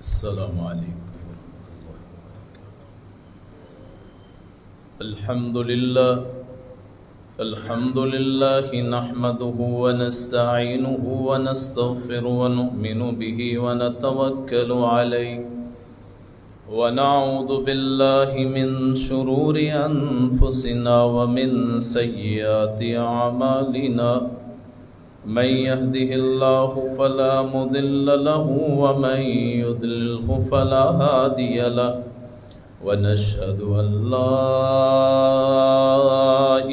السلام عليكم. الحمد لله نحمده ونستعينه ونستغفر ونؤمن به ونتوكل عليه ونعوذ بالله من شرور أنفسنا ومن سيئات أعمالنا. من يهده الله فلا مضل له ومن يضلله فلا هادي له. ونشهد أن لا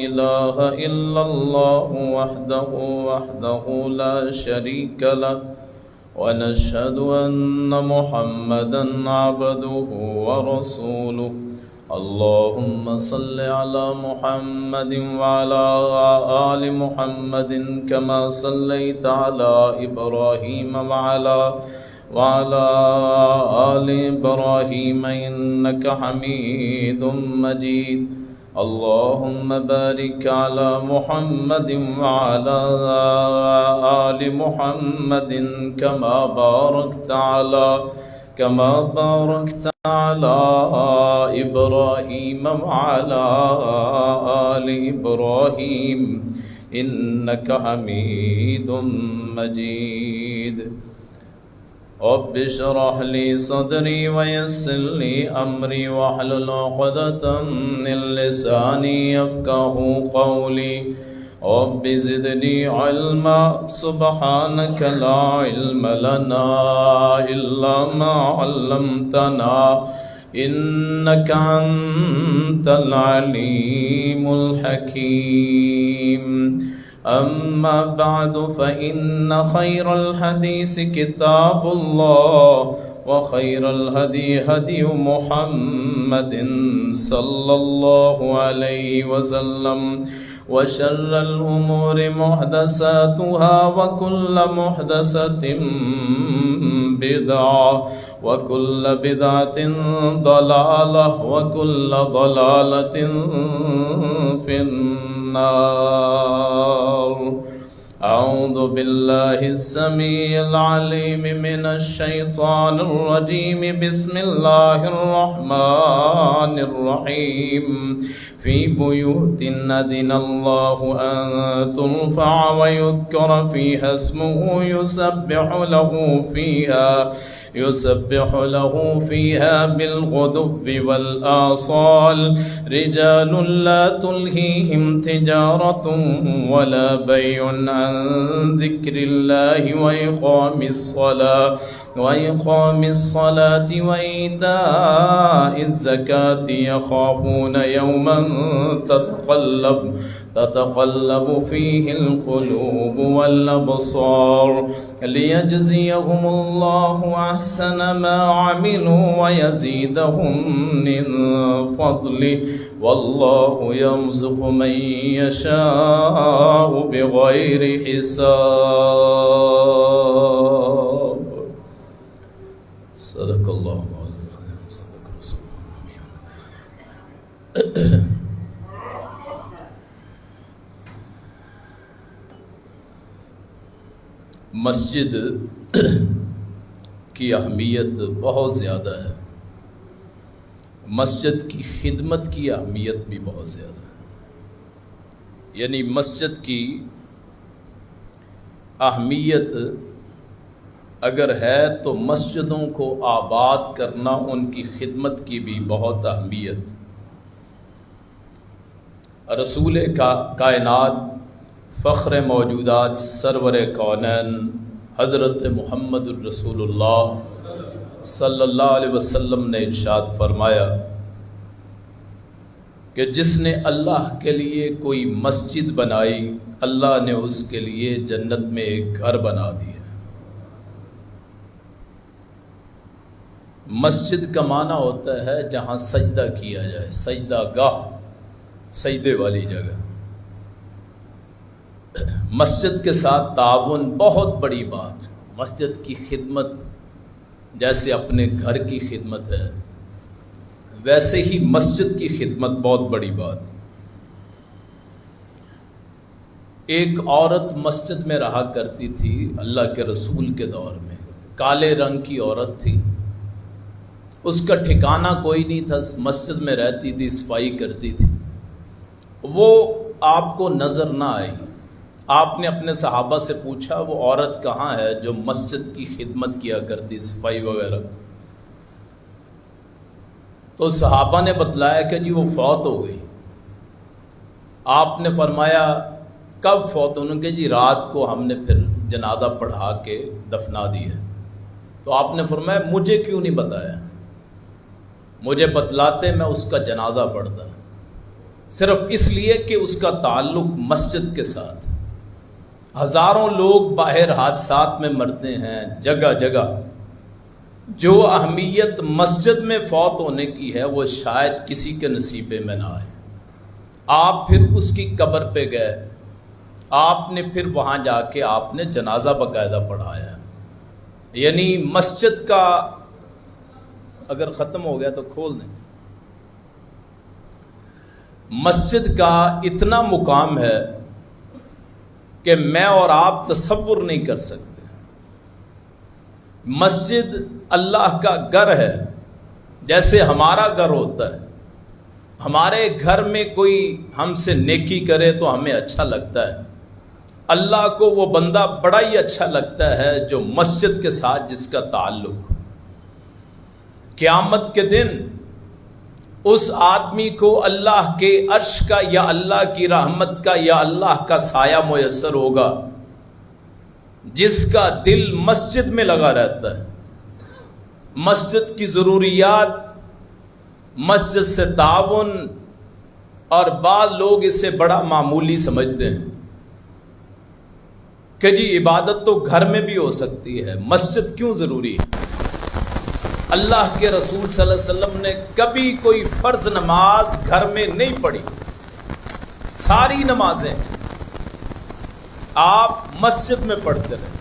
إله إلا الله وحده لا شريك له. ونشهد أن محمدا عبده ورسوله. اللهم صل على محمد وعلى آل محمد كما صليت على إبراهيم وعلى آل إبراهيم إنك حميد مجيد. اللهم بارك على محمد وعلى آل محمد كما باركت على إبراهيم وعلى آل إبراهيم إنك حميد مجيد. رب اشرح لي صدري ويسر لي أمري واحلل عقدة من لساني يفقهوا قولي. رب زدني علما سبحانك لا علم لنا إلا ما علمتنا إنك أنت العليم الحكيم. أما بعد فإن خير الحديث كتاب الله وخير الهدي هدي محمد صلى الله عليه وسلم. وشر الأمور محدثاتها وكل محدثة بدعة وكل بدعة ضلالة وكل ضلالة في النار. أعوذ بالله السميع العليم من الشيطان الرجيم. بسم الله الرحمن الرحيم. في بيوت أذن الله أن ترفع ويذكر فيها اسمه يسبح له فيها بالغدو والآصال رجال لا تلهيهم تجارة ولا بيع عن ذكر الله وإقام الصلاة وإيتاء الزكاة يخافون يوما تتقلب فيه القلوب والأبصار ليجزيهم الله أحسن ما عملوا ويزيدهم من فضله والله يرزق من يشاء بغير حساب. صدق اللہ مولانا صدق رسول اللہ. مسجد کی اہمیت بہت زیادہ ہے. مسجد کی خدمت کی اہمیت بھی بہت زیادہ ہے. یعنی مسجد کی اہمیت اگر ہے تو مسجدوں کو آباد کرنا، ان کی خدمت کی بھی بہت اہمیت. رسول کائنات فخر موجودات سرور کونین حضرت محمد الرسول اللہ صلی اللہ علیہ وسلم نے ارشاد فرمایا کہ جس نے اللہ کے لیے کوئی مسجد بنائی، اللہ نے اس کے لیے جنت میں ایک گھر بنا دیا. مسجد کا معنی ہوتا ہے جہاں سجدہ کیا جائے، سجدہ گاہ، سجدے والی جگہ. مسجد کے ساتھ تعاون بہت بڑی بات. مسجد کی خدمت جیسے اپنے گھر کی خدمت ہے، ویسے ہی مسجد کی خدمت بہت بڑی بات. ایک عورت مسجد میں رہا کرتی تھی اللہ کے رسول کے دور میں. کالے رنگ کی عورت تھی، اس کا ٹھکانہ کوئی نہیں تھا، مسجد میں رہتی تھی، صفائی کرتی تھی. وہ آپ کو نظر نہ آئی. آپ نے اپنے صحابہ سے پوچھا وہ عورت کہاں ہے جو مسجد کی خدمت کیا کرتی، صفائی وغیرہ؟ تو صحابہ نے بتلایا کہ جی وہ فوت ہو گئی. آپ نے فرمایا کب فوت ہونے کے؟ جی رات کو ہم نے پھر جنازہ پڑھا کے دفنا دی ہے. تو آپ نے فرمایا مجھے کیوں نہیں بتایا؟ مجھے بتلاتے میں اس کا جنازہ پڑھتا. صرف اس لیے کہ اس کا تعلق مسجد کے ساتھ. ہزاروں لوگ باہر حادثات میں مرتے ہیں جگہ جگہ. جو اہمیت مسجد میں فوت ہونے کی ہے وہ شاید کسی کے نصیبے میں نہ آئے. آپ پھر اس کی قبر پہ گئے، آپ نے پھر وہاں جا کے آپ نے جنازہ باقاعدہ پڑھایا. یعنی مسجد کا اگر ختم ہو گیا تو کھول دیں. مسجد کا اتنا مقام ہے کہ میں اور آپ تصور نہیں کر سکتے. مسجد اللہ کا گھر ہے، جیسے ہمارا گھر ہوتا ہے. ہمارے گھر میں کوئی ہم سے نیکی کرے تو ہمیں اچھا لگتا ہے. اللہ کو وہ بندہ بڑا ہی اچھا لگتا ہے جو مسجد کے ساتھ جس کا تعلق. قیامت کے دن اس آدمی کو اللہ کے عرش کا یا اللہ کی رحمت کا یا اللہ کا سایہ میسر ہوگا جس کا دل مسجد میں لگا رہتا ہے. مسجد کی ضروریات، مسجد سے تعاون، اور بعض لوگ اسے بڑا معمولی سمجھتے ہیں کہ جی عبادت تو گھر میں بھی ہو سکتی ہے، مسجد کیوں ضروری ہے؟ اللہ کے رسول صلی اللہ علیہ وسلم نے کبھی کوئی فرض نماز گھر میں نہیں پڑھی. ساری نمازیں آپ مسجد میں پڑھتے رہے.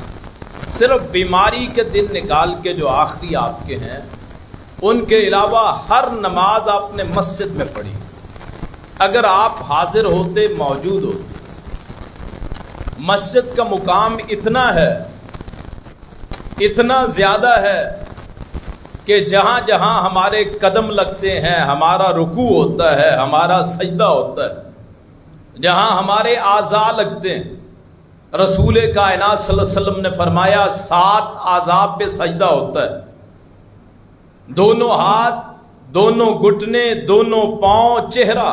صرف بیماری کے دن نکال کے جو آخری آپ کے ہیں، ان کے علاوہ ہر نماز آپ نے مسجد میں پڑھی. اگر آپ حاضر ہوتے، موجود ہوتے. مسجد کا مقام اتنا ہے، اتنا زیادہ ہے کہ جہاں جہاں ہمارے قدم لگتے ہیں، ہمارا رکوع ہوتا ہے، ہمارا سجدہ ہوتا ہے، جہاں ہمارے اعضاء لگتے ہیں، رسول کائنات صلی اللہ علیہ وسلم نے فرمایا 7 اعضاء پہ سجدہ ہوتا ہے. دونوں ہاتھ، دونوں گھٹنے، دونوں پاؤں، چہرہ،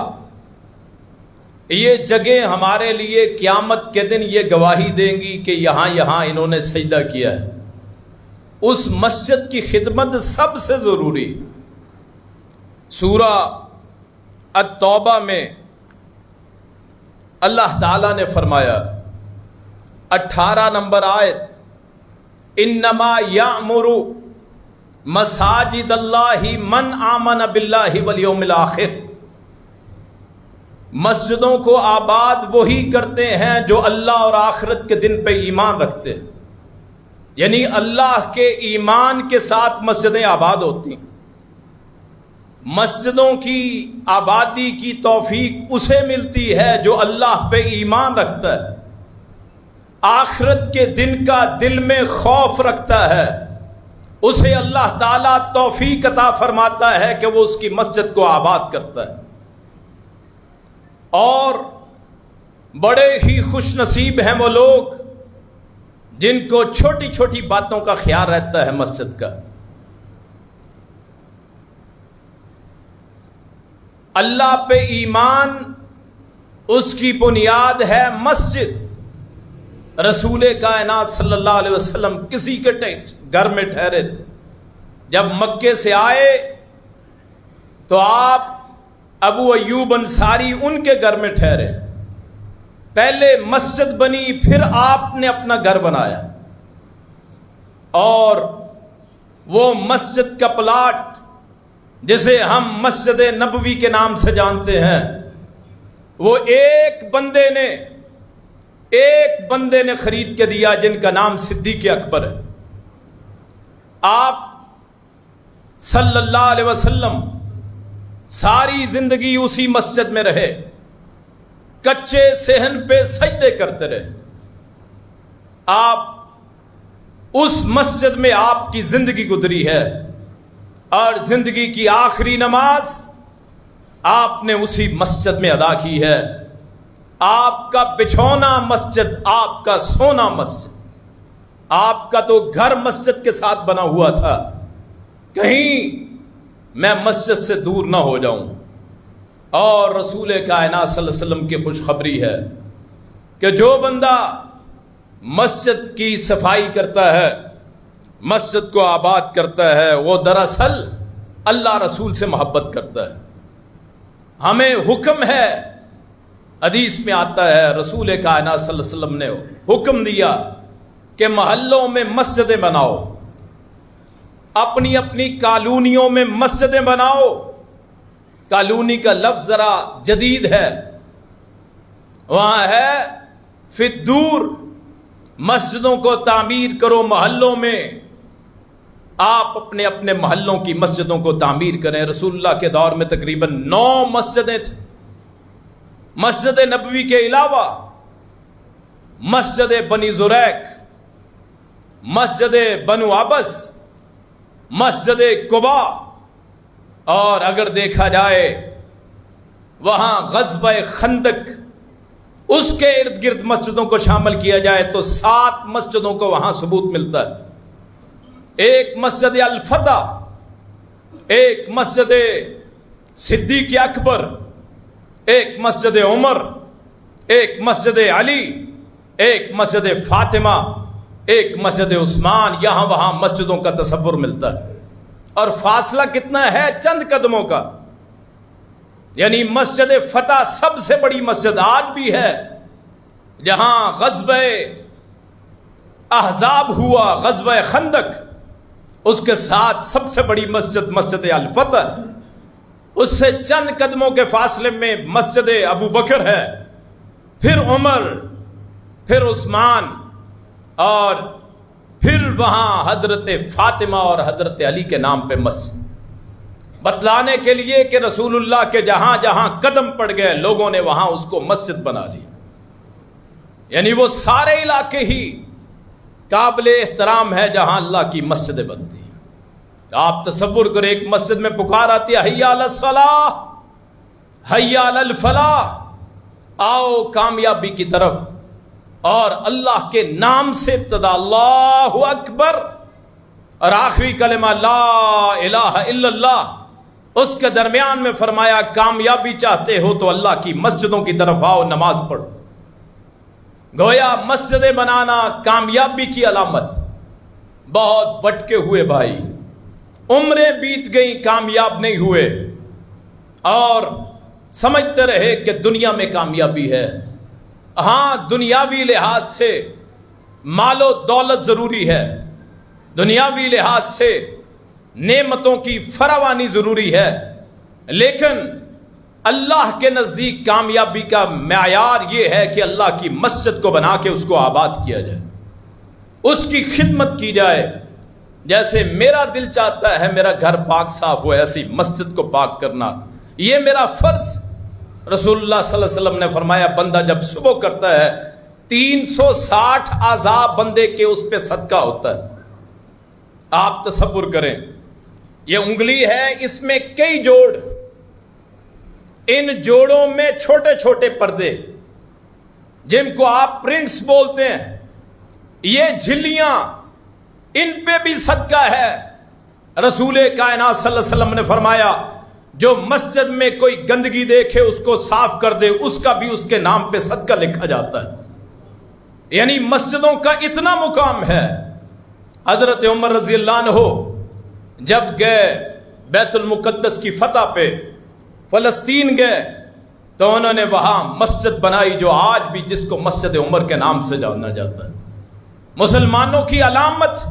یہ جگہ ہمارے لیے قیامت کے دن یہ گواہی دیں گی کہ یہاں انہوں نے سجدہ کیا ہے۔ اس مسجد کی خدمت سب سے ضروری۔ سورہ التوبہ میں اللہ تعالیٰ نے فرمایا 18 نمبر آیت، انما یعمر مساجد اللہ من آمن باللہ والیوم الآخر، مسجدوں کو آباد وہی کرتے ہیں جو اللہ اور آخرت کے دن پہ ایمان رکھتے ہیں، یعنی اللہ کے ایمان کے ساتھ مسجدیں آباد ہوتی ہیں۔ مسجدوں کی آبادی کی توفیق اسے ملتی ہے جو اللہ پہ ایمان رکھتا ہے، آخرت کے دن کا دل میں خوف رکھتا ہے، اسے اللہ تعالیٰ توفیق عطا فرماتا ہے کہ وہ اس کی مسجد کو آباد کرتا ہے۔ اور بڑے ہی خوش نصیب ہیں وہ لوگ جن کو چھوٹی چھوٹی باتوں کا خیال رہتا ہے مسجد کا۔ اللہ پہ ایمان اس کی بنیاد ہے مسجد۔ رسول کائنات صلی اللہ علیہ وسلم کسی کے گھر میں ٹھہرے تھے، جب مکے سے آئے تو آپ ابو ایوب انصاری ان کے گھر میں ٹھہرے، پہلے مسجد بنی، پھر آپ نے اپنا گھر بنایا، اور وہ مسجد کا پلاٹ جسے ہم مسجد نبوی کے نام سے جانتے ہیں، وہ ایک بندے نے خرید کے دیا جن کا نام صدیق اکبر ہے۔ آپ صلی اللہ علیہ وسلم ساری زندگی اسی مسجد میں رہے، کچے صحن پہ سجدے کرتے رہے۔ آپ اس مسجد میں آپ کی زندگی گزری ہے، اور زندگی کی آخری نماز آپ نے اسی مسجد میں ادا کی ہے۔ آپ کا بچھونا مسجد، آپ کا سونا مسجد، آپ کا تو گھر مسجد کے ساتھ بنا ہوا تھا، کہیں میں مسجد سے دور نہ ہو جاؤں۔ اور رسول کائنات صلی اللہ علیہ وسلم کی خوشخبری ہے کہ جو بندہ مسجد کی صفائی کرتا ہے، مسجد کو آباد کرتا ہے، وہ دراصل اللہ رسول سے محبت کرتا ہے۔ ہمیں حکم ہے، حدیث میں آتا ہے رسول کائنات صلی اللہ علیہ وسلم نے حکم دیا کہ محلوں میں مسجدیں بناؤ، اپنی اپنی کالونیوں میں مسجدیں بناؤ۔ کالونی کا لفظ ذرا جدید ہے، وہاں ہے فی الدور، مسجدوں کو تعمیر کرو محلوں میں۔ آپ اپنے اپنے محلوں کی مسجدوں کو تعمیر کریں۔ رسول اللہ کے دور میں تقریباً 9 مسجدیں تھیں، مسجد نبوی کے علاوہ مسجد بنی زریق، مسجد بنو عبس، مسجد قبا، اور اگر دیکھا جائے وہاں غزوہ خندق، اس کے ارد گرد مسجدوں کو شامل کیا جائے تو 7 مسجدوں کو وہاں ثبوت ملتا ہے۔ ایک مسجد الفتح، ایک مسجد صدیق اکبر، ایک مسجد عمر، ایک مسجد علی، ایک مسجد فاطمہ، ایک مسجد عثمان، یہاں وہاں مسجدوں کا تصور ملتا ہے۔ اور فاصلہ کتنا ہے؟ چند قدموں کا۔ یعنی مسجد فتح سب سے بڑی مسجد آج بھی ہے، جہاں غزوہ احزاب ہوا، غزوہ خندق، اس کے ساتھ سب سے بڑی مسجد مسجد الفتح، اس سے چند قدموں کے فاصلے میں مسجد ابو بکر ہے، پھر عمر، پھر عثمان، اور پھر وہاں حضرت فاطمہ اور حضرت علی کے نام پہ مسجد، بتلانے کے لیے کہ رسول اللہ کے جہاں جہاں قدم پڑ گئے لوگوں نے وہاں اس کو مسجد بنا لی۔ یعنی وہ سارے علاقے ہی قابل احترام ہے جہاں اللہ کی مسجدیں بنتی ہیں۔ آپ تصور کریں، ایک مسجد میں پکار آتی ہے حی علی الصلاح، حی علی الفلاح، آؤ کامیابی کی طرف، اور اللہ کے نام سے ابتدا، اللہ اکبر، اور آخری کلمہ لا الہ الا اللہ، اس کے درمیان میں فرمایا کامیابی چاہتے ہو تو اللہ کی مسجدوں کی طرف آؤ، نماز پڑھو۔ گویا مسجدیں بنانا کامیابی کی علامت۔ بہت بٹکے ہوئے بھائی، عمریں بیت گئیں، کامیاب نہیں ہوئے، اور سمجھتے رہے کہ دنیا میں کامیابی ہے۔ ہاں، دنیاوی لحاظ سے مال و دولت ضروری ہے، دنیاوی لحاظ سے نعمتوں کی فراوانی ضروری ہے، لیکن اللہ کے نزدیک کامیابی کا معیار یہ ہے کہ اللہ کی مسجد کو بنا کے اس کو آباد کیا جائے، اس کی خدمت کی جائے۔ جیسے میرا دل چاہتا ہے میرا گھر پاک صاف ہو، ایسی مسجد کو پاک کرنا یہ میرا فرض۔ رسول اللہ صلی اللہ علیہ وسلم نے فرمایا بندہ جب صبح کرتا ہے 360 اعضاء بندے کے اس پہ صدقہ ہوتا ہے۔ آپ تصور کریں، یہ انگلی ہے، اس میں کئی جوڑ، ان جوڑوں میں چھوٹے چھوٹے پردے جن کو آپ پرنٹس بولتے ہیں، یہ جھلیاں، ان پہ بھی صدقہ ہے۔ رسول کائنات صلی اللہ علیہ وسلم نے فرمایا جو مسجد میں کوئی گندگی دیکھے اس کو صاف کر دے، اس کا بھی اس کے نام پہ صدقہ لکھا جاتا ہے۔ یعنی مسجدوں کا اتنا مقام ہے۔ حضرت عمر رضی اللہ عنہ جب گئے بیت المقدس کی فتح پہ، فلسطین گئے، تو انہوں نے وہاں مسجد بنائی جو آج بھی جس کو مسجد عمر کے نام سے جانا جاتا ہے۔ مسلمانوں کی علامت،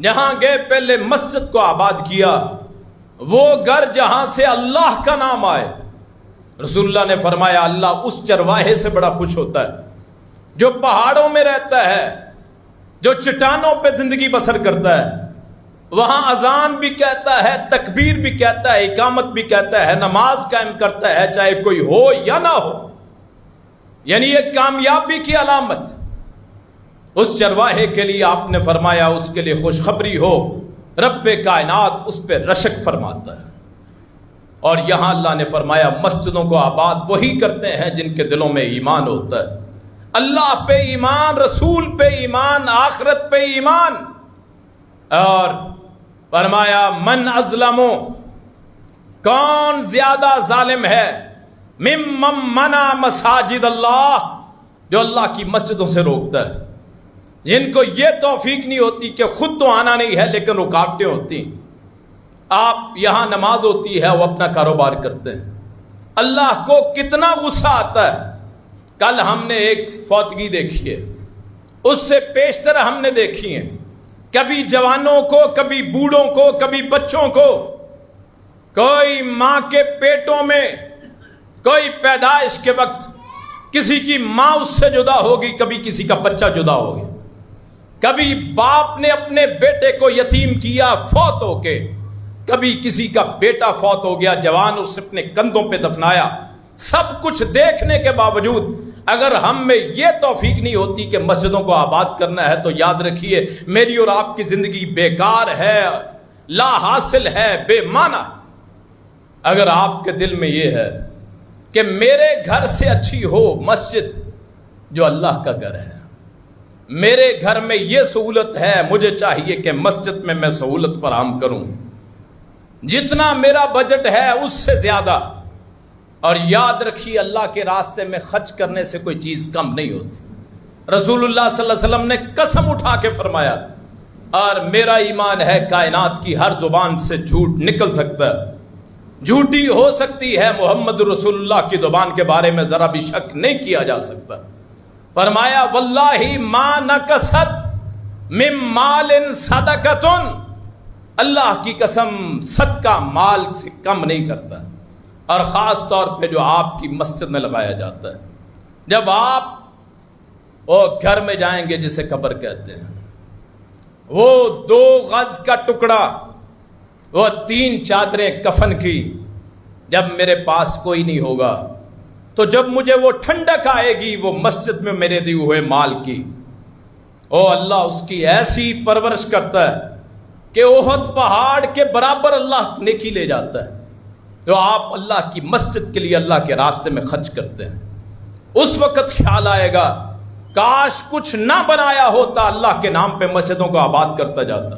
جہاں گئے پہلے مسجد کو آباد کیا، وہ گھر جہاں سے اللہ کا نام آئے۔ رسول اللہ نے فرمایا اللہ اس چرواہے سے بڑا خوش ہوتا ہے جو پہاڑوں میں رہتا ہے، جو چٹانوں پہ زندگی بسر کرتا ہے، وہاں اذان بھی کہتا ہے، تکبیر بھی کہتا ہے، اقامت بھی کہتا ہے، نماز قائم کرتا ہے، چاہے کوئی ہو یا نہ ہو۔ یعنی یہ کامیابی کی علامت۔ اس چرواہے کے لیے آپ نے فرمایا اس کے لیے خوشخبری ہو، رب کائنات اس پہ رشک فرماتا ہے۔ اور یہاں اللہ نے فرمایا مسجدوں کو آباد وہی کرتے ہیں جن کے دلوں میں ایمان ہوتا ہے، اللہ پہ ایمان، رسول پہ ایمان، آخرت پہ ایمان۔ اور فرمایا من ازلم، کون زیادہ ظالم ہے، ممن منع مساجد اللہ، جو اللہ کی مسجدوں سے روکتا ہے، جن کو یہ توفیق نہیں ہوتی کہ خود تو آنا نہیں ہے لیکن رکاوٹیں ہوتی۔ آپ یہاں نماز ہوتی ہے، وہ اپنا کاروبار کرتے ہیں، اللہ کو کتنا غصہ آتا ہے۔ کل ہم نے ایک فوتگی دیکھی ہے، اس سے پیشتر ہم نے دیکھی ہیں، کبھی جوانوں کو، کبھی بوڑھوں کو، کبھی بچوں کو۔ کوئی ماں کے پیٹوں میں، کوئی پیدائش کے وقت کسی کی ماں اس سے جدا ہوگی، کبھی کسی کا بچہ جدا ہوگی، کبھی باپ نے اپنے بیٹے کو یتیم کیا فوت ہو کے، کبھی کسی کا بیٹا فوت ہو گیا، جوان اسے اپنے کندھوں پہ دفنایا۔ سب کچھ دیکھنے کے باوجود اگر ہم میں یہ توفیق نہیں ہوتی کہ مسجدوں کو آباد کرنا ہے، تو یاد رکھیے میری اور آپ کی زندگی بیکار ہے، لا حاصل ہے، بے معنی۔ اگر آپ کے دل میں یہ ہے کہ میرے گھر سے اچھی ہو مسجد جو اللہ کا گھر ہے، میرے گھر میں یہ سہولت ہے، مجھے چاہیے کہ مسجد میں میں سہولت فراہم کروں، جتنا میرا بجٹ ہے اس سے زیادہ۔ اور یاد رکھیے اللہ کے راستے میں خرچ کرنے سے کوئی چیز کم نہیں ہوتی۔ رسول اللہ صلی اللہ علیہ وسلم نے قسم اٹھا کے فرمایا، اور میرا ایمان ہے کائنات کی ہر زبان سے جھوٹ نکل سکتا ہے، جھوٹی ہو سکتی ہے، محمد رسول اللہ کی زبان کے بارے میں ذرا بھی شک نہیں کیا جا سکتا۔ فرمایا واللہ ما نقصت من مال صدقۃ، اللہ کی قسم صدقہ مال سے کم نہیں کرتا، اور خاص طور پہ جو آپ کی مسجد میں لگایا جاتا ہے۔ جب آپ وہ گھر میں جائیں گے جسے قبر کہتے ہیں، وہ 2 گز کا ٹکڑا، وہ 3 چادریں کفن کی، جب میرے پاس کوئی نہیں ہوگا تو جب مجھے وہ ٹھنڈک آئے گی وہ مسجد میں میرے دیے ہوئے مال کی، او اللہ اس کی ایسی پرورش کرتا ہے کہ احد پہاڑ کے برابر اللہ نیکی لے جاتا ہے۔ تو آپ اللہ کی مسجد کے لیے اللہ کے راستے میں خرچ کرتے ہیں، اس وقت خیال آئے گا کاش کچھ نہ بنایا ہوتا، اللہ کے نام پہ مسجدوں کو آباد کرتا جاتا۔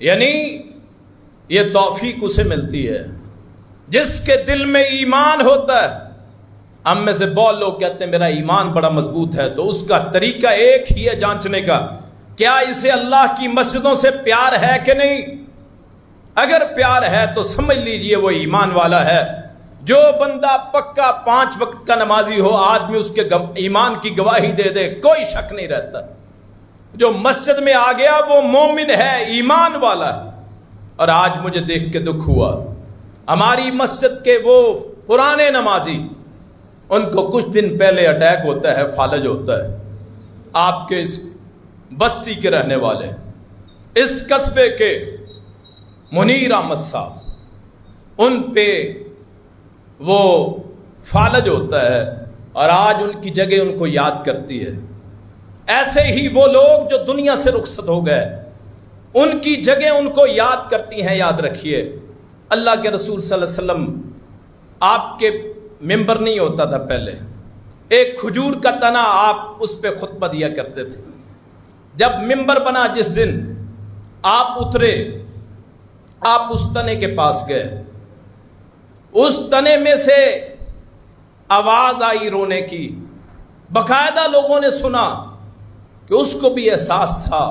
یعنی یہ توفیق اسے ملتی ہے جس کے دل میں ایمان ہوتا ہے۔ ہم میں سے بہت لوگ کہتے ہیں میرا ایمان بڑا مضبوط ہے، تو اس کا طریقہ ایک ہی ہے جانچنے کا، کیا اسے اللہ کی مسجدوں سے پیار ہے کہ نہیں؟ اگر پیار ہے تو سمجھ لیجئے وہ ایمان والا ہے۔ جو بندہ پکا 5 وقت کا نمازی ہو، آدمی اس کے ایمان کی گواہی دے دے، کوئی شک نہیں رہتا۔ جو مسجد میں آ گیا وہ مومن ہے، ایمان والا ہے۔ اور آج مجھے دیکھ کے دکھ ہوا، ہماری مسجد کے وہ پرانے نمازی، ان کو کچھ دن پہلے اٹیک ہوتا ہے، فالج ہوتا ہے۔ آپ کے اس بستی کے رہنے والے، اس قصبے کے منیر احمد صاحب، ان پہ وہ فالج ہوتا ہے اور آج ان کی جگہ ان کو یاد کرتی ہے۔ ایسے ہی وہ لوگ جو دنیا سے رخصت ہو گئے، ان کی جگہ ان کو یاد کرتی ہیں۔ یاد رکھیے، اللہ کے رسول صلی اللہ علیہ وسلم، آپ کے ممبر نہیں ہوتا تھا پہلے، ایک کھجور کا تنا آپ اس پہ خطبہ دیا کرتے تھے۔ جب ممبر بنا جس دن آپ اترے، آپ اس تنے کے پاس گئے، اس تنے میں سے آواز آئی رونے کی۔ باقاعدہ لوگوں نے سنا کہ اس کو بھی احساس تھا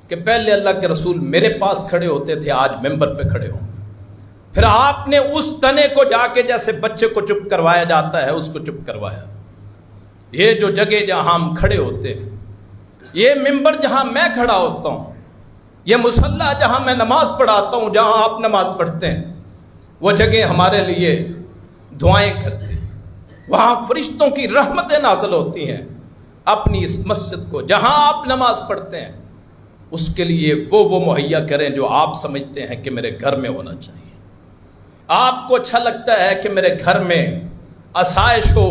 کہ پہلے اللہ کے رسول میرے پاس کھڑے ہوتے تھے، آج ممبر پہ کھڑے ہوں۔ پھر آپ نے اس تنے کو جا کے جیسے بچے کو چپ کروایا جاتا ہے، اس کو چپ کروایا۔ یہ جو جگہ جہاں ہم کھڑے ہوتے ہیں، یہ ممبر جہاں میں کھڑا ہوتا ہوں، یہ مصلی جہاں میں نماز پڑھاتا ہوں، جہاں آپ نماز پڑھتے ہیں، وہ جگہ ہمارے لیے دعائیں کرتے ہیں، وہاں فرشتوں کی رحمتیں نازل ہوتی ہیں۔ اپنی اس مسجد کو جہاں آپ نماز پڑھتے ہیں، اس کے لیے وہ مہیا کریں جو آپ سمجھتے ہیں کہ میرے گھر میں ہونا چاہیے۔ آپ کو اچھا لگتا ہے کہ میرے گھر میں آسائش ہو،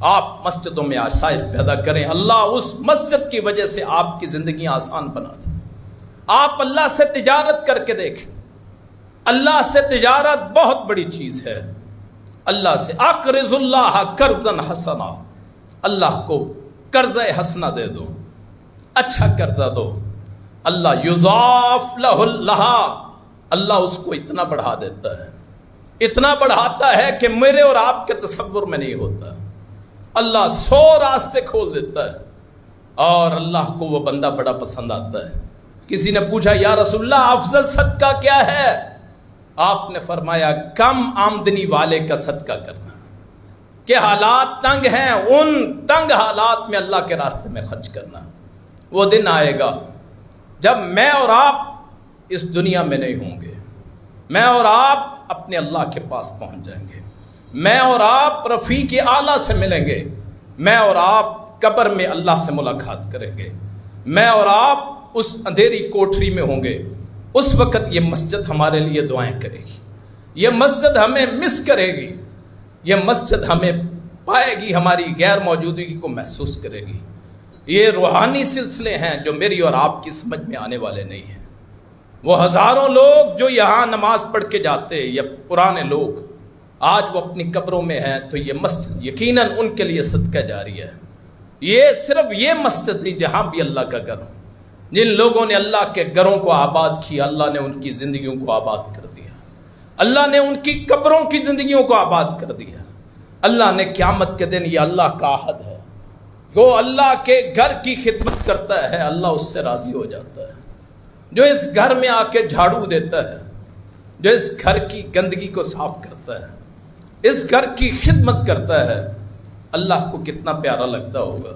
آپ مسجدوں میں آسائش پیدا کریں۔ اللہ اس مسجد کی وجہ سے آپ کی زندگی آسان بنا دے۔ آپ اللہ سے تجارت کر کے دیکھیں، اللہ سے تجارت بہت بڑی چیز ہے۔ اللہ سے اقرض اللہ قرضا حسنا، اللہ کو قرض حسنہ دے دو، اچھا قرضہ دو، اللہ یضاف لہ، اللہ اس کو اتنا بڑھا دیتا ہے، اتنا بڑھاتا ہے کہ میرے اور آپ کے تصور میں نہیں ہوتا۔ اللہ 100 راستے کھول دیتا ہے، اور اللہ کو وہ بندہ بڑا پسند آتا ہے۔ کسی نے پوچھا یا رسول اللہ افضل صدقہ کیا ہے؟ آپ نے فرمایا کم آمدنی والے کا صدقہ کرنا، کہ حالات تنگ ہیں، ان تنگ حالات میں اللہ کے راستے میں خرچ کرنا۔ وہ دن آئے گا جب میں اور آپ اس دنیا میں نہیں ہوں گے، میں اور آپ اپنے اللہ کے پاس پہنچ جائیں گے، میں اور آپ رفیق اعلیٰ سے ملیں گے، میں اور آپ قبر میں اللہ سے ملاقات کریں گے، میں اور آپ اس اندھیری کوٹری میں ہوں گے۔ اس وقت یہ مسجد ہمارے لیے دعائیں کرے گی، یہ مسجد ہمیں مس کرے گی، یہ مسجد ہمیں پائے گی، ہماری غیر موجودگی کو محسوس کرے گی۔ یہ روحانی سلسلے ہیں جو میری اور آپ کی سمجھ میں آنے والے نہیں ہیں۔ وہ ہزاروں لوگ جو یہاں نماز پڑھ کے جاتے، یا پرانے لوگ آج وہ اپنی قبروں میں ہیں، تو یہ مسجد یقیناً ان کے لیے صدقہ جاری ہے۔ یہ صرف یہ مسجد نہیں، جہاں بھی اللہ کا گھر ہو، جن لوگوں نے اللہ کے گھروں کو آباد کیا، اللہ نے ان کی زندگیوں کو آباد کر دیا، اللہ نے ان کی قبروں کی زندگیوں کو آباد کر دیا۔ اللہ نے قیامت کے دن، یہ اللہ کا عہد ہے، جو اللہ کے گھر کی خدمت کرتا ہے اللہ اس سے راضی ہو جاتا ہے۔ جو اس گھر میں آ کے جھاڑو دیتا ہے، جو اس گھر کی گندگی کو صاف کرتا ہے، اس گھر کی خدمت کرتا ہے، اللہ کو کتنا پیارا لگتا ہوگا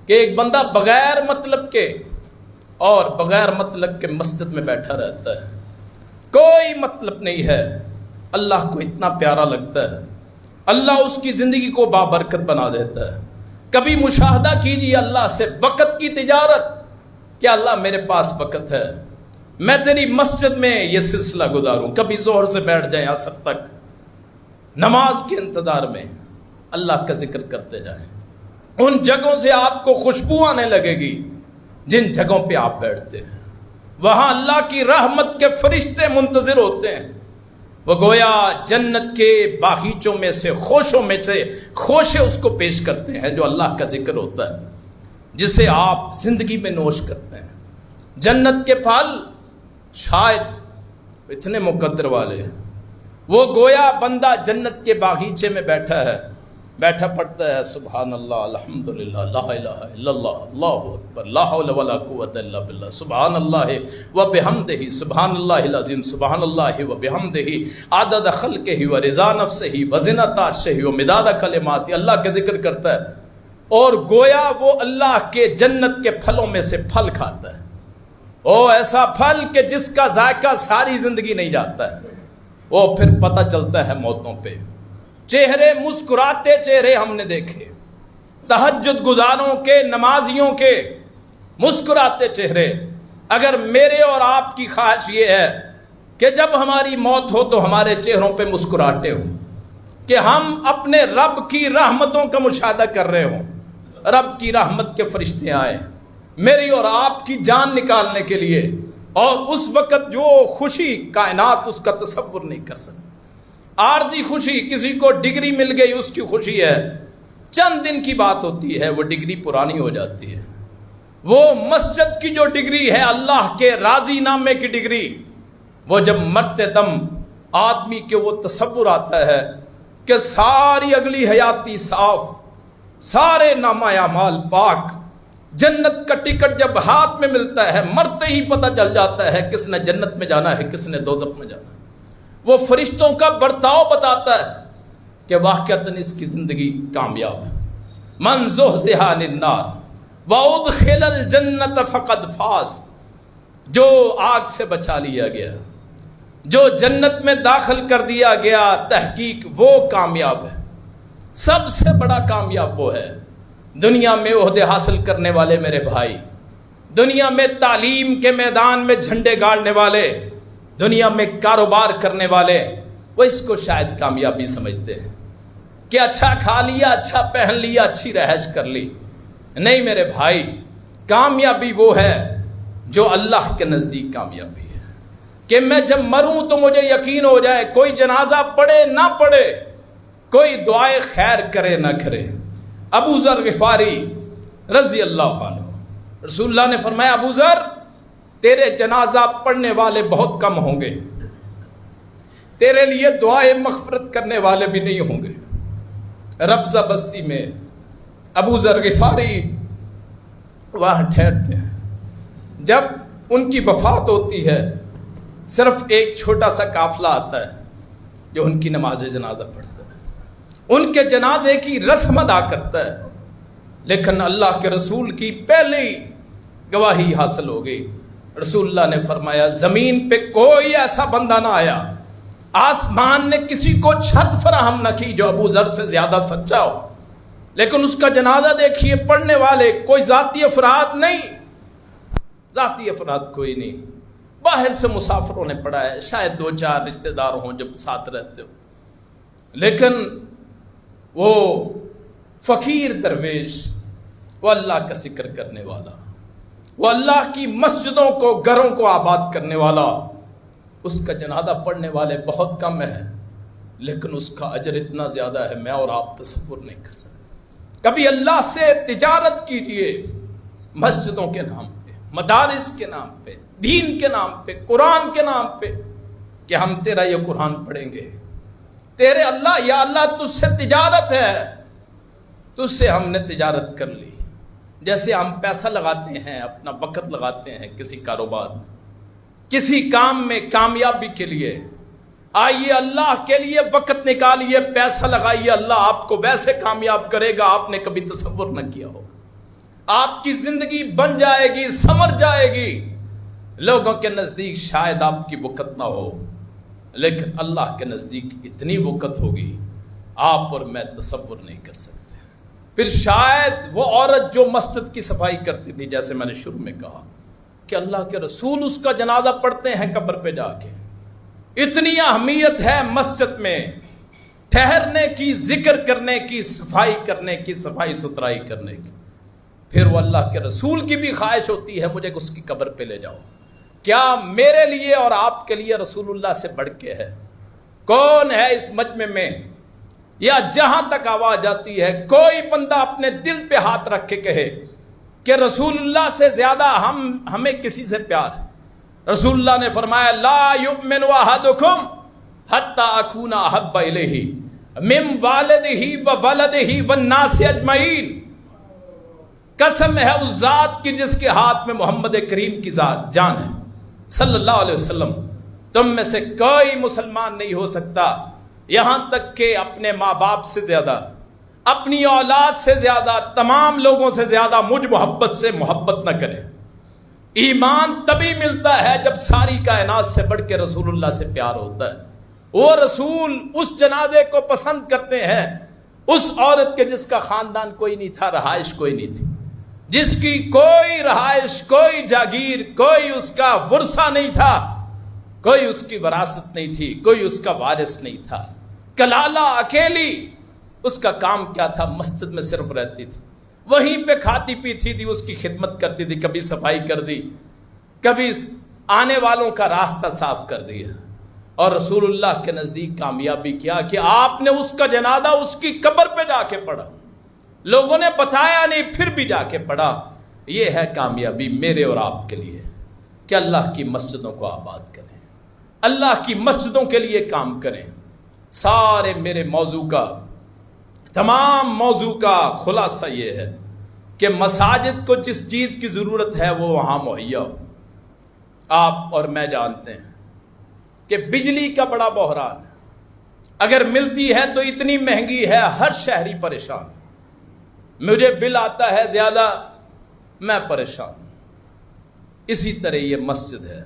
کہ ایک بندہ بغیر مطلب کے اور بغیر مطلب کے مسجد میں بیٹھا رہتا ہے، کوئی مطلب نہیں ہے، اللہ کو اتنا پیارا لگتا ہے، اللہ اس کی زندگی کو بابرکت بنا دیتا ہے۔ کبھی مشاہدہ کیجیے اللہ سے وقت کی تجارت، کہ اللہ میرے پاس وقت ہے، میں تیری مسجد میں یہ سلسلہ گزاروں، کبھی ظہر سے بیٹھ جائیں عصر تک نماز کے انتظار میں اللہ کا ذکر کرتے جائیں۔ ان جگہوں سے آپ کو خوشبو آنے لگے گی جن جگہوں پہ آپ بیٹھتے ہیں، وہاں اللہ کی رحمت کے فرشتے منتظر ہوتے ہیں، وہ گویا جنت کے باغیچوں میں سے خوشوں میں سے خوشے اس کو پیش کرتے ہیں جو اللہ کا ذکر ہوتا ہے، جسے آپ زندگی میں نوش کرتے ہیں۔ جنت کے پھل شاید اتنے مقدر والے ہیں، وہ گویا بندہ جنت کے باغیچے میں بیٹھا ہے، بیٹھا پڑھتا ہے سبحان اللہ الحمدللہ لا الہ الا اللہ اللہ اکبر لا حول ولا قوت الا باللہ سبحان اللہ وبحمدہ سبحان اللہ العظیم سبحان اللہ وبحمدہ عدد خلقہ ورضا نفسہ وزنۃ عرشہ ومداد کلماتہ، اللہ کا ذکر کرتا ہے اور گویا وہ اللہ کے جنت کے پھلوں میں سے پھل کھاتا ہے، او ایسا پھل کہ جس کا ذائقہ ساری زندگی نہیں جاتا ہے۔ وہ پھر پتہ چلتا ہے موتوں پہ، چہرے مسکراتے چہرے ہم نے دیکھے، تہجد گزاروں کے، نمازیوں کے مسکراتے چہرے۔ اگر میرے اور آپ کی خواہش یہ ہے کہ جب ہماری موت ہو تو ہمارے چہروں پہ مسکراہٹیں ہوں، کہ ہم اپنے رب کی رحمتوں کا مشاہدہ کر رہے ہوں، رب کی رحمت کے فرشتے آئے میری اور آپ کی جان نکالنے کے لیے، اور اس وقت جو خوشی کائنات اس کا تصور نہیں کر سکتی۔ عارضی خوشی، کسی کو ڈگری مل گئی اس کی خوشی ہے، چند دن کی بات ہوتی ہے، وہ ڈگری پرانی ہو جاتی ہے۔ وہ مسجد کی جو ڈگری ہے، اللہ کے راضی نامے کی ڈگری، وہ جب مرتے دم آدمی کے وہ تصور آتا ہے کہ ساری اگلی حیاتی صاف، سارے نامہ اعمال پاک، جنت کا ٹکٹ جب ہاتھ میں ملتا ہے مرتے ہی پتہ چل جاتا ہے کس نے جنت میں جانا ہے کس نے دوزخ میں جانا ہے۔ وہ فرشتوں کا برتاؤ بتاتا ہے کہ واقعتاً اس کی زندگی کامیاب ہے۔ من زحزح عن النار وادخل الجنت فقد فاز، جو آگ سے بچا لیا گیا، جو جنت میں داخل کر دیا گیا، تحقیق وہ کامیاب ہے۔ سب سے بڑا کامیاب وہ ہے، دنیا میں عہدے حاصل کرنے والے میرے بھائی، دنیا میں تعلیم کے میدان میں جھنڈے گاڑنے والے، دنیا میں کاروبار کرنے والے، وہ اس کو شاید کامیابی سمجھتے ہیں کہ اچھا کھا لیا، اچھا پہن لیا، اچھی رہائش کر لی۔ نہیں میرے بھائی، کامیابی وہ ہے جو اللہ کے نزدیک کامیابی ہے، کہ میں جب مروں تو مجھے یقین ہو جائے، کوئی جنازہ پڑھے نہ پڑھے، کوئی دعائے خیر کرے نہ کرے۔ ابو ذر غفاری رضی اللہ عنہ، رسول اللہ نے فرمایا ابو ذر تیرے جنازہ پڑھنے والے بہت کم ہوں گے، تیرے لیے دعائے مغفرت کرنے والے بھی نہیں ہوں گے۔ ربضہ بستی میں ابو ذر غفاری وہاں ٹھہرتے ہیں، جب ان کی وفات ہوتی ہے صرف ایک چھوٹا سا قافلہ آتا ہے جو ان کی نماز جنازہ پڑھتا ہے، ان کے جنازے کی رسم ادا کرتا ہے، لیکن اللہ کے رسول کی پہلی گواہی حاصل ہو گئی۔ رسول اللہ نے فرمایا زمین پہ کوئی ایسا بندہ نہ آیا، آسمان نے کسی کو چھت فراہم نہ کی جو ابو ذر سے زیادہ سچا ہو، لیکن اس کا جنازہ دیکھیے پڑھنے والے کوئی ذاتی افراد نہیں، ذاتی افراد کوئی نہیں، باہر سے مسافروں نے پڑھا ہے، شاید دو چار رشتہ دار ہوں جب ساتھ رہتے ہو، لیکن وہ فقیر درویش، وہ اللہ کا ذکر کرنے والا، وہ اللہ کی مسجدوں کو گھروں کو آباد کرنے والا، اس کا جنازہ پڑھنے والے بہت کم ہیں، لیکن اس کا اجر اتنا زیادہ ہے میں اور آپ تصور نہیں کر سکتے۔ کبھی اللہ سے تجارت کیجئے، مسجدوں کے نام پہ، مدارس کے نام پہ، دین کے نام پہ، قرآن کے نام پہ، کہ ہم تیرا یہ قرآن پڑھیں گے، تیرے اللہ یا اللہ تجھ سے تجارت ہے، تجھ سے ہم نے تجارت کر لی۔ جیسے ہم پیسہ لگاتے ہیں، اپنا وقت لگاتے ہیں کسی کاروبار میں، کسی کام میں کامیابی کے لیے، آئیے اللہ کے لیے وقت نکالیے، پیسہ لگائیے، اللہ آپ کو ویسے کامیاب کرے گا آپ نے کبھی تصور نہ کیا ہوگا، آپ کی زندگی بن جائے گی، سمر جائے گی۔ لوگوں کے نزدیک شاید آپ کی وقت نہ ہو، لیکن اللہ کے نزدیک اتنی وقت ہوگی آپ اور میں تصور نہیں کر سکتے۔ پھر شاید وہ عورت جو مسجد کی صفائی کرتی تھی، جیسے میں نے شروع میں کہا کہ اللہ کے رسول اس کا جنازہ پڑھتے ہیں قبر پہ جا کے، اتنی اہمیت ہے مسجد میں ٹھہرنے کی، ذکر کرنے کی، صفائی کرنے کی، صفائی ستھرائی کرنے کی۔ پھر وہ اللہ کے رسول کی بھی خواہش ہوتی ہے مجھے اس کی قبر پہ لے جاؤ۔ کیا میرے لیے اور آپ کے لیے رسول اللہ سے بڑھ کے ہے؟ کون ہے اس مجمع میں یا جہاں تک آواز جاتی ہے کوئی بندہ اپنے دل پہ ہاتھ رکھ کے کہے کہ رسول اللہ سے زیادہ ہمیں کسی سے پیار ہے، رسول اللہ نے فرمایا لا یؤمن احدکم حتی اکون احب الیہ من والدہ وولدہ والناس اجمعین. قسم ہے اس ذات کی جس کے ہاتھ میں محمد کریم کی ذات جان ہے صلی اللہ علیہ وسلم، تم میں سے کوئی مسلمان نہیں ہو سکتا یہاں تک کہ اپنے ماں باپ سے زیادہ، اپنی اولاد سے زیادہ، تمام لوگوں سے زیادہ مجھ محبت سے محبت نہ کرے. ایمان تبھی ملتا ہے جب ساری کائنات سے بڑھ کے رسول اللہ سے پیار ہوتا ہے. وہ رسول اس جنازے کو پسند کرتے ہیں، اس عورت کے جس کا خاندان کوئی نہیں تھا، رہائش کوئی نہیں تھی، جس کی کوئی رہائش، کوئی جاگیر، کوئی اس کا ورثہ نہیں تھا، کوئی اس کی وراثت نہیں تھی، کوئی اس کا وارث نہیں تھا، کلالہ اکیلی. اس کا کام کیا تھا؟ مسجد میں صرف رہتی تھی، وہیں پہ کھاتی پیتی تھی، اس کی خدمت کرتی تھی، کبھی صفائی کر دی، کبھی آنے والوں کا راستہ صاف کر دیا. اور رسول اللہ کے نزدیک کامیابی کیا کہ آپ نے اس کا جنازہ اس کی قبر پہ جا کے پڑھا. لوگوں نے بتایا نہیں، پھر بھی جا کے پڑھا. یہ ہے کامیابی میرے اور آپ کے لیے کہ اللہ کی مسجدوں کو آباد کریں، اللہ کی مسجدوں کے لیے کام کریں. سارے میرے موضوع کا، تمام موضوع کا خلاصہ یہ ہے کہ مساجد کو جس چیز کی ضرورت ہے وہ وہاں مہیا ہو. آپ اور میں جانتے ہیں کہ بجلی کا بڑا بحران ہے، اگر ملتی ہے تو اتنی مہنگی ہے، ہر شہری پریشان. مجھے بل آتا ہے زیادہ، میں پریشان ہوں. اسی طرح یہ مسجد ہے،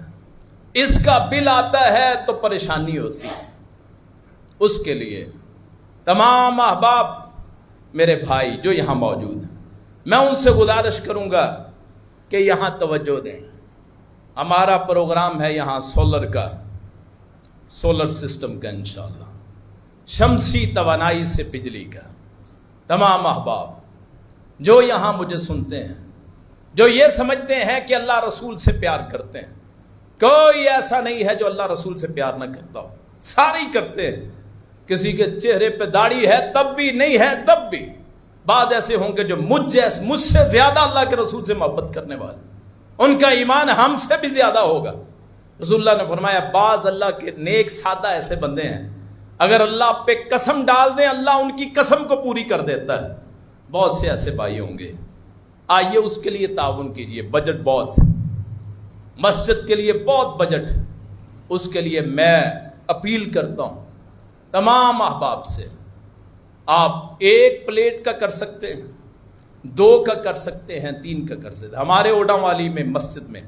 اس کا بل آتا ہے تو پریشانی ہوتی ہے. اس کے لیے تمام احباب میرے بھائی جو یہاں موجود ہیں، میں ان سے گزارش کروں گا کہ یہاں توجہ دیں. ہمارا پروگرام ہے یہاں سولر کا، سولر سسٹم کا، انشاءاللہ شمسی توانائی سے بجلی کا. تمام احباب جو یہاں مجھے سنتے ہیں، جو یہ سمجھتے ہیں کہ اللہ رسول سے پیار کرتے ہیں، کوئی ایسا نہیں ہے جو اللہ رسول سے پیار نہ کرتا ہو، سارے ہی کرتے ہیں. کسی کے چہرے پہ داڑھی ہے تب بھی، نہیں ہے تب بھی. بعض ایسے ہوں گے جو مجھ سے زیادہ اللہ کے رسول سے محبت کرنے والے، ان کا ایمان ہم سے بھی زیادہ ہوگا. رسول اللہ نے فرمایا بعض اللہ کے نیک سادہ ایسے بندے ہیں، اگر اللہ پہ قسم ڈال دیں اللہ ان کی قسم کو پوری کر دیتا ہے. بہت سے ایسے بھائی ہوں گے، آئیے اس کے لیے تعاون کیجئے. بجٹ بہت، مسجد کے لیے بہت بجٹ. اس کے لیے میں اپیل کرتا ہوں تمام احباب سے، آپ 1 پلیٹ کا کر سکتے ہیں، 2 کا کر سکتے ہیں، 3 کا کر سکتے ہیں. ہمارے اوڈا والی میں مسجد میں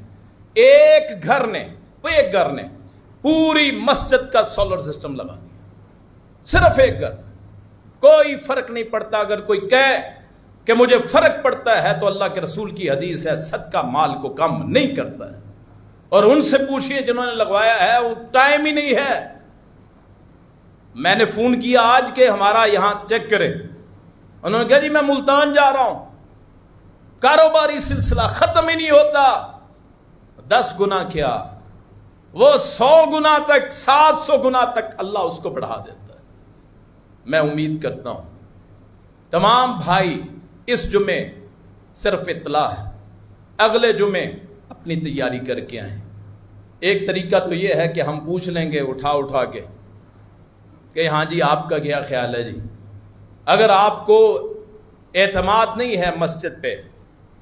ایک گھر نے پوری مسجد کا سولر سسٹم لگا دیا. صرف ایک گھر، کوئی فرق نہیں پڑتا. اگر کوئی کہے کہ مجھے فرق پڑتا ہے تو اللہ کے رسول کی حدیث ہے صدقہ مال کو کم نہیں کرتا ہے. اور ان سے پوچھئے جنہوں نے لگوایا ہے، وہ ٹائم ہی نہیں ہے. میں نے فون کیا آج کہ ہمارا یہاں چیک کریں، انہوں نے کہا جی میں ملتان جا رہا ہوں، کاروباری سلسلہ ختم ہی نہیں ہوتا. 10 گنا کیا، وہ 100 گنا تک، 700 گنا تک اللہ اس کو بڑھا دیتا ہے. میں امید کرتا ہوں تمام بھائی اس جمعے صرف اطلاع ہے، اگلے جمعے اپنی تیاری کر کے آئیں. ایک طریقہ تو یہ ہے کہ ہم پوچھ لیں گے اٹھا کے کہ ہاں جی آپ کا کیا خیال ہے جی. اگر آپ کو اعتماد نہیں ہے مسجد پہ،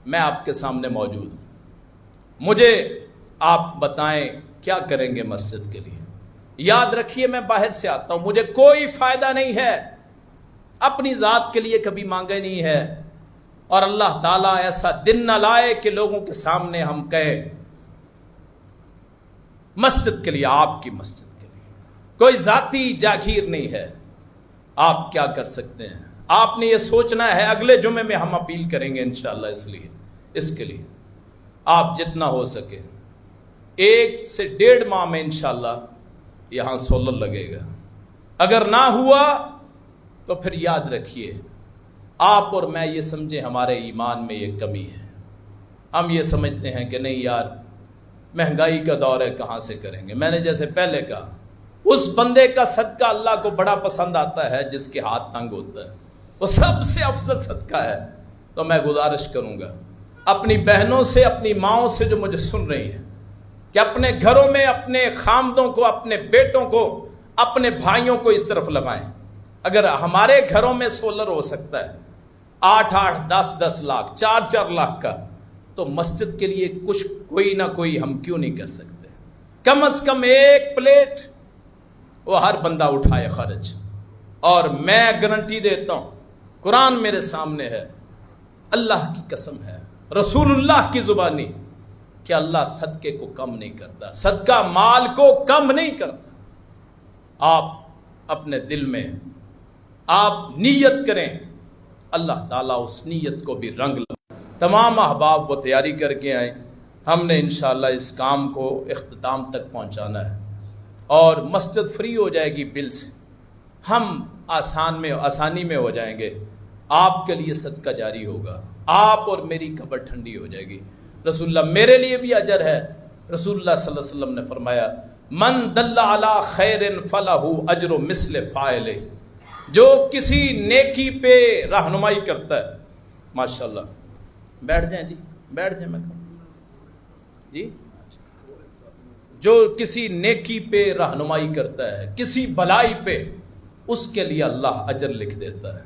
میں آپ کے سامنے موجود ہوں. مجھے آپ بتائیں کیا کریں گے مسجد کے لیے. یاد رکھیے میں باہر سے آتا ہوں، مجھے کوئی فائدہ نہیں ہے، اپنی ذات کے لیے کبھی مانگے نہیں ہے. اور اللہ تعالیٰ ایسا دن نہ لائے کہ لوگوں کے سامنے ہم کہیں مسجد کے لیے، آپ کی مسجد کے لیے کوئی ذاتی جاگیر نہیں ہے. آپ کیا کر سکتے ہیں؟ آپ نے یہ سوچنا ہے. اگلے جمعے میں ہم اپیل کریں گے انشاءاللہ. اس کے لیے آپ جتنا ہو سکے 1 سے 1.5 ماہ میں انشاءاللہ یہاں سولر لگے گا. اگر نہ ہوا تو پھر یاد رکھیے آپ اور میں یہ سمجھیں ہمارے ایمان میں یہ کمی ہے. ہم یہ سمجھتے ہیں کہ نہیں یار مہنگائی کا دور ہے، کہاں سے کریں گے. میں نے جیسے پہلے کہا، اس بندے کا صدقہ اللہ کو بڑا پسند آتا ہے جس کے ہاتھ تنگ ہوتا ہے، وہ سب سے افضل صدقہ ہے. تو میں گزارش کروں گا اپنی بہنوں سے، اپنی ماؤں سے جو مجھے سن رہی ہیں، کہ اپنے گھروں میں اپنے خامدوں کو، اپنے بیٹوں کو، اپنے بھائیوں کو اس طرف لگائیں۔ اگر ہمارے گھروں میں سولر ہو سکتا ہے 8-8 10-10 لاکھ 4-4 لاکھ کا، تو مسجد کے لیے کچھ کوئی نہ کوئی ہم کیوں نہیں کر سکتے؟ کم از کم ایک پلیٹ وہ ہر بندہ اٹھائے خرچ۔ اور میں گارنٹی دیتا ہوں، قرآن میرے سامنے ہے، اللہ کی قسم ہے، رسول اللہ کی زبانی، کہ اللہ صدقے کو کم نہیں کرتا، صدقہ مال کو کم نہیں کرتا۔ آپ اپنے دل میں آپ نیت کریں، اللہ تعالیٰ اس نیت کو بھی رنگ لگائے۔ تمام احباب وہ تیاری کر کے آئیں، ہم نے انشاءاللہ اس کام کو اختتام تک پہنچانا ہے، اور مسجد فری ہو جائے گی بل سے، ہم آسانی میں ہو جائیں گے، آپ کے لیے صدقہ جاری ہوگا، آپ اور میری قبر ٹھنڈی ہو جائے گی۔ رسول اللہ میرے لیے بھی اجر ہے، رسول اللہ صلی اللہ علیہ وسلم نے فرمایا من دل علی خیر فلہ اجر مثل فاعلہ، جو کسی نیکی پہ رہنمائی کرتا ہے، ماشاءاللہ بیٹھ جائیں جی، بیٹھ جائیں، میں جی، جو کسی نیکی پہ رہنمائی کرتا ہے، کسی بھلائی پہ، اس کے لیے اللہ اجر لکھ دیتا ہے۔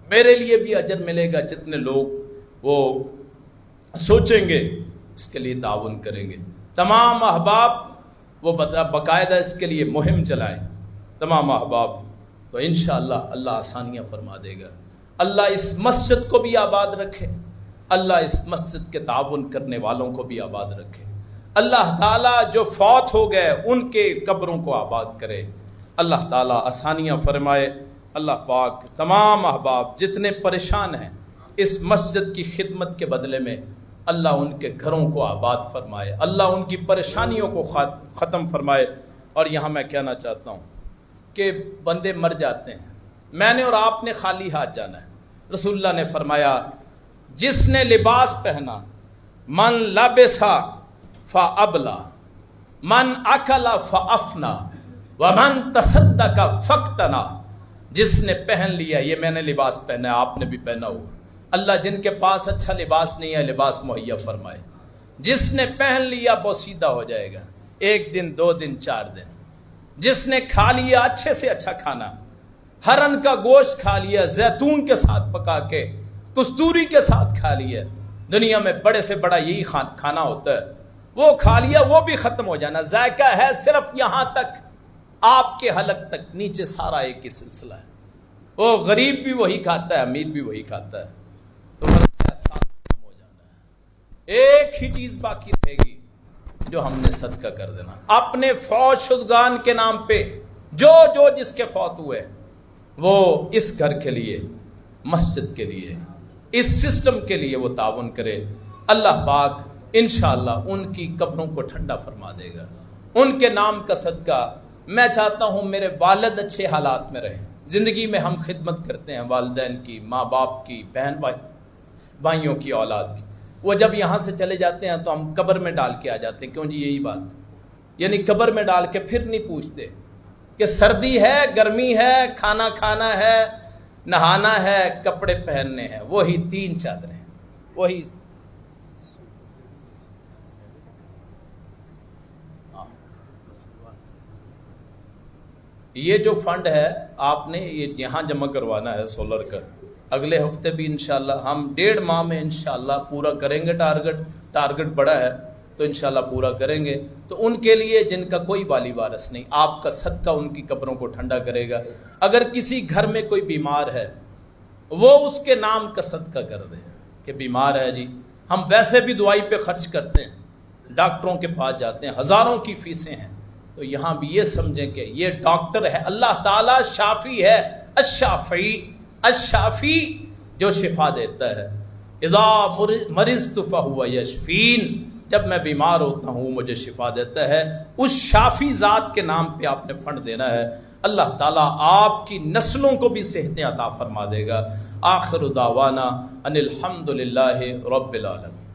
میرے لیے بھی اجر ملے گا، جتنے لوگ وہ سوچیں گے اس کے لیے تعاون کریں گے۔ تمام احباب وہ باقاعدہ اس کے لیے مہم چلائیں، تمام احباب، تو انشاءاللہ اللہ آسانیاں فرما دے گا۔ اللہ اس مسجد کو بھی آباد رکھے، اللہ اس مسجد کے تعاون کرنے والوں کو بھی آباد رکھے، اللہ تعالیٰ جو فوت ہو گئے ان کے قبروں کو آباد کرے، اللہ تعالیٰ آسانیاں فرمائے۔ اللہ پاک تمام احباب جتنے پریشان ہیں اس مسجد کی خدمت کے بدلے میں، اللہ ان کے گھروں کو آباد فرمائے، اللہ ان کی پریشانیوں کو ختم فرمائے۔ اور یہاں میں کہنا چاہتا ہوں کہ بندے مر جاتے ہیں، میں نے اور آپ نے خالی ہاتھ جانا ہے۔ رسول اللہ نے فرمایا جس نے لباس پہنا، من لبسا فابلا، من اکل فافنا، ومن تصدق فاقتنا، جس نے پہن لیا، یہ میں نے لباس پہنا ہے، آپ نے بھی پہنا ہوا، اللہ جن کے پاس اچھا لباس نہیں ہے لباس مہیا فرمائے۔ جس نے پہن لیا بوسیدہ ہو جائے گا، 1 دن 2 دن 4 دن۔ جس نے کھا لیا اچھے سے اچھا کھانا، ہرن کا گوشت کھا لیا زیتون کے ساتھ پکا کے، کستوری کے ساتھ کھا لیا، دنیا میں بڑے سے بڑا یہی کھانا ہوتا ہے، وہ کھا لیا، وہ بھی ختم ہو جانا، ذائقہ ہے صرف یہاں تک، آپ کے حلق تک، نیچے سارا ایک ہی سلسلہ ہے۔ وہ غریب بھی وہی کھاتا ہے، امیر بھی وہی کھاتا ہے، تو ساتھ ختم ہو جانا ہے۔ ایک ہی چیز باقی رہے گی جو ہم نے صدقہ کر دینا، اپنے فوت شدگان کے نام پہ، جو جس کے فوت ہوئے وہ اس گھر کے لیے، مسجد کے لیے، اس سسٹم کے لیے وہ تعاون کرے۔ اللہ پاک انشاءاللہ ان کی قبروں کو ٹھنڈا فرما دے گا، ان کے نام کا صدقہ۔ میں چاہتا ہوں میرے والد اچھے حالات میں رہیں، زندگی میں ہم خدمت کرتے ہیں والدین کی، ماں باپ کی، بہن بھائیوں کی، اولاد کی، وہ جب یہاں سے چلے جاتے ہیں تو ہم قبر میں ڈال کے آ جاتے ہیں، کیوں جی یہی بات، یعنی قبر میں ڈال کے پھر نہیں پوچھتے کہ سردی ہے، گرمی ہے، کھانا کھانا ہے، نہانا ہے، کپڑے پہننے ہیں، وہی 3 چادریں، وہی یہ جو فنڈ ہے آپ نے یہ یہاں جمع کروانا ہے سولر کا، اگلے ہفتے بھی انشاءاللہ ہم 1.5 ماہ میں انشاءاللہ پورا کریں گے، ٹارگٹ بڑا ہے تو انشاءاللہ پورا کریں گے۔ تو ان کے لیے جن کا کوئی والی وارث نہیں، آپ کا صدقہ ان کی قبروں کو ٹھنڈا کرے گا۔ اگر کسی گھر میں کوئی بیمار ہے وہ اس کے نام کا صدقہ کر دے کہ بیمار ہے جی، ہم ویسے بھی دوائی پہ خرچ کرتے ہیں، ڈاکٹروں کے پاس جاتے ہیں، ہزاروں کی فیسیں ہیں، تو یہاں بھی یہ سمجھیں کہ یہ ڈاکٹر ہے، اللہ تعالیٰ شافی ہے، الشافی جو شفا دیتا ہے، اذا مرضت فہو یشفین، جب میں بیمار ہوتا ہوں مجھے شفا دیتا ہے۔ اس شافی ذات کے نام پہ آپ نے فنڈ دینا ہے، اللہ تعالیٰ آپ کی نسلوں کو بھی صحت عطا فرما دے گا۔ آخر دعوانا ان الحمد للہ رب العالمین۔